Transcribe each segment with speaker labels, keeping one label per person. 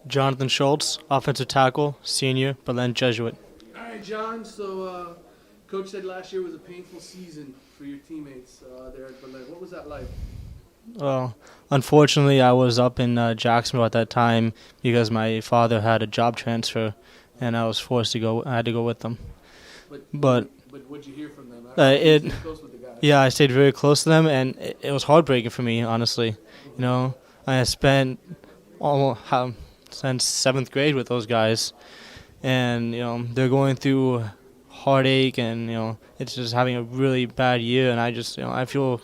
Speaker 1: Jonathan Schultz, offensive tackle, senior, Belen Jesuit.
Speaker 2: All right, John. So, Coach said last year was a painful season for your teammates there at Belen. What was that like?
Speaker 1: Well, unfortunately, I was up in Jacksonville at that time because my father had a job transfer, and I was forced to go. I had to go with them. But
Speaker 2: what'd you hear from them?
Speaker 1: it,
Speaker 2: You stayed close with the guys.
Speaker 1: yeah, I stayed very close to them, and it was heartbreaking for me, honestly. You know, I spent almost since 7th grade with those guys, and they're going through heartache, and it's just having a really bad year, and I just I feel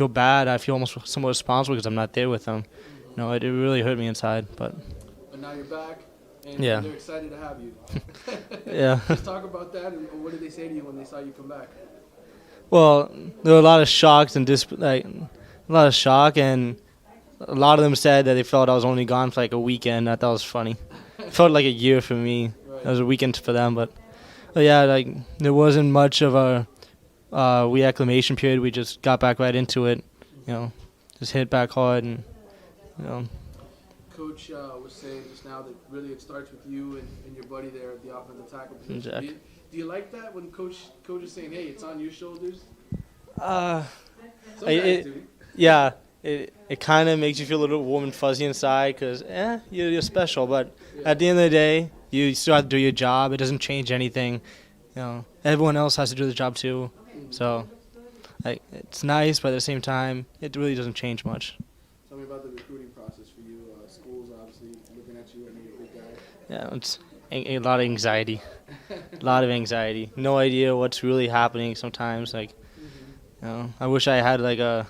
Speaker 1: bad. I feel almost somewhat responsible because I'm not there with them. It really hurt me inside, but
Speaker 2: now you're back, and
Speaker 1: yeah.
Speaker 2: they're excited to have you.
Speaker 1: Yeah.
Speaker 2: Let's talk about that, and what did they say to you when they saw you come back?
Speaker 1: Well, there were a lot of shocks and a lot of shock, and a lot of them said that they felt I was only gone for like a weekend. I thought it was funny. It felt like a year for me.
Speaker 2: Right.
Speaker 1: It was a weekend for them, but yeah, there wasn't much of a reacclimation period. We just got back right into it. Just hit back hard, and
Speaker 2: Coach was saying just now that really it starts with you and your buddy there at the offensive tackle position.
Speaker 1: Jack.
Speaker 2: Do you like that when coach is saying, "Hey, it's on your shoulders"? Some guys do.
Speaker 1: Yeah. It kind of makes you feel a little warm and fuzzy inside because, you're special. But at the end of the day, you still have to do your job. It doesn't change anything. Everyone else has to do the job too. So, it's nice, but at the same time, it really doesn't change much.
Speaker 2: Tell me about the recruiting process for you. Schools obviously looking at you and you're a big guy.
Speaker 1: Yeah, it's a lot of anxiety. A lot of anxiety. No idea what's really happening sometimes. I wish I had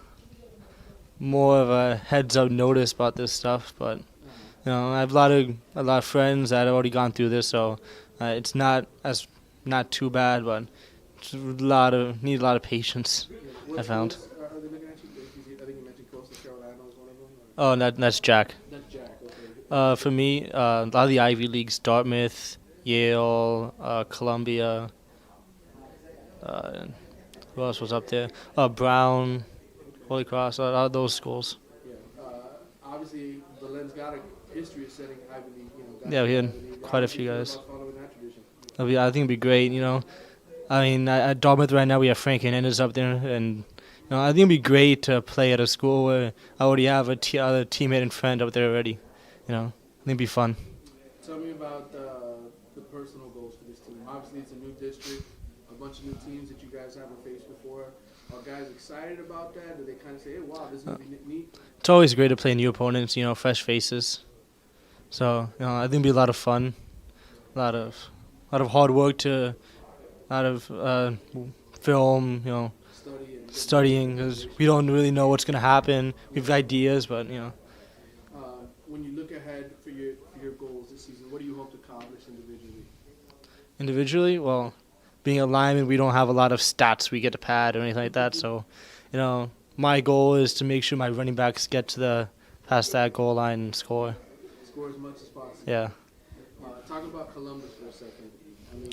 Speaker 1: more of a heads-up notice about this stuff, but I have a lot of friends that have already gone through this, so it's not too bad, but it's need a lot of patience. I found.
Speaker 2: Are they looking at you? I think you mentioned Coastal Carolina was one of them.
Speaker 1: Oh, that's Jack.
Speaker 2: That's Jack. Okay.
Speaker 1: For me, a lot of the Ivy Leagues, Dartmouth, Yale, Columbia. Who else was up there? Brown, Holy Cross, a lot of those schools.
Speaker 2: Yeah. Obviously, Belen's got a history of setting Ivy League.
Speaker 1: Yeah, we had quite a few guys. I think it'd be great. I mean, at Dartmouth right now we have Frank Hernandez up there, and I think it'd be great to play at a school where I already have other teammate and friend up there already. I think it'd be fun.
Speaker 2: Tell me about the personal goals for this team. Obviously, it's a new district, a bunch of new teams that you guys haven't faced before. Are guys excited about that? Do they kind of say, "Hey, wow, this is gonna be neat"?
Speaker 1: It's always great to play new opponents. Fresh faces. So I think it'd be a lot of fun, a lot of hard work film. Studying because we don't really know what's gonna happen. We have ideas, but
Speaker 2: When you look ahead for your goals this season, what do you hope to accomplish individually?
Speaker 1: Individually, well, being a lineman, we don't have a lot of stats we get to pad or anything like that. So, my goal is to make sure my running backs get to past that goal line and score.
Speaker 2: Score as much as possible.
Speaker 1: Yeah.
Speaker 2: Talk about Columbus for a second.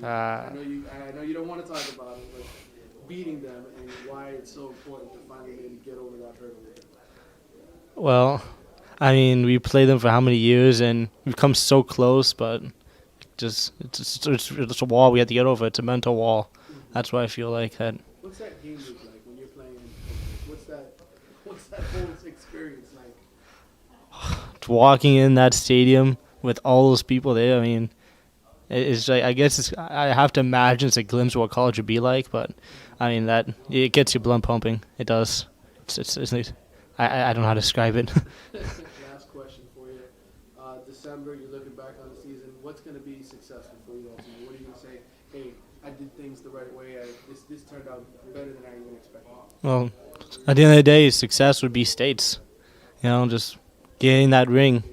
Speaker 2: I mean, I know you don't want to talk about it, but beating them and why it's so important to finally maybe get over that hurdle.
Speaker 1: Well, I mean, we played them for how many years, and we've come so close, but it's a wall we have to get over. It's a mental wall. That's why I feel like that.
Speaker 2: What's that game look like when you're playing? What's that whole experience like?
Speaker 1: Walking in that stadium with all those people there, I mean, it's like, I guess I have to imagine it's a glimpse of what college would be like, but I mean that it gets your blood pumping. It does. I don't know how to describe it.
Speaker 2: Last question for you. December, you're looking back on the season. What's going to be successful for you ultimately? What are you going to say? Hey, I did things the right way. This turned out better than I even expected.
Speaker 1: Well, at the end of the day, success would be states. Just getting that ring.